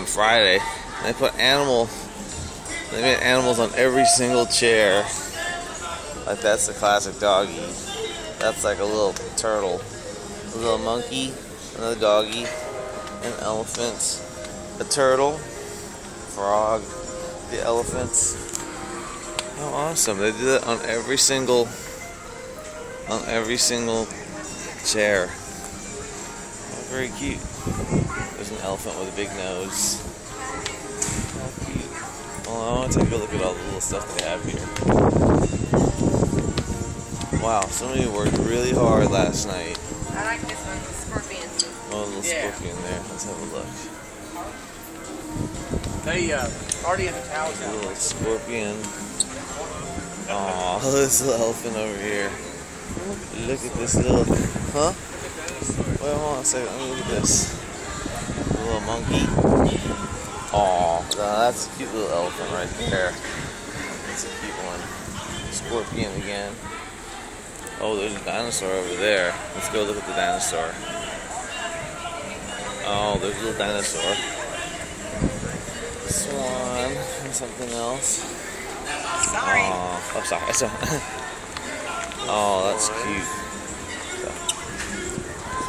on Friday. And they put they made animals on every single chair. Like that's the classic doggy. That's like a little turtle, a little monkey, another doggy, an elephant, a turtle, frog, the elephants. How awesome! They did it on every single chair. Oh, very cute. There's an elephant with a big nose. How cute. Well, I want to take a look at all the little stuff they have here. Wow, somebody worked really hard last night. I like this one, the scorpion. Oh, a little scorpion there. Let's have a look. They already have the towels A little scorpion. Aw, this little elephant over here. Look at this little, huh? Wait, hold on a second. Let me look at this. A little monkey. Aw, that's a cute little elephant right there. That's a cute one. Scorpion again. Oh, there's a dinosaur over there. Let's go look at the dinosaur. Oh, there's a little dinosaur. Swan and something else. Sorry. Oh, sorry. Oh, that's cute.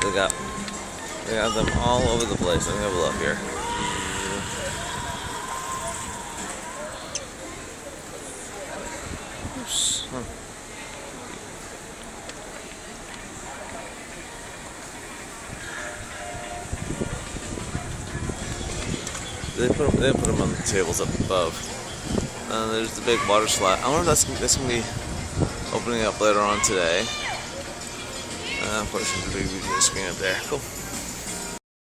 So they got them all over the place. Let me have a look here. Oops. Huh. They put them on the tables up above. And there's the big water slide. I wonder if that's gonna be opening up later on today. Of course, there's a big video screen up there. Cool.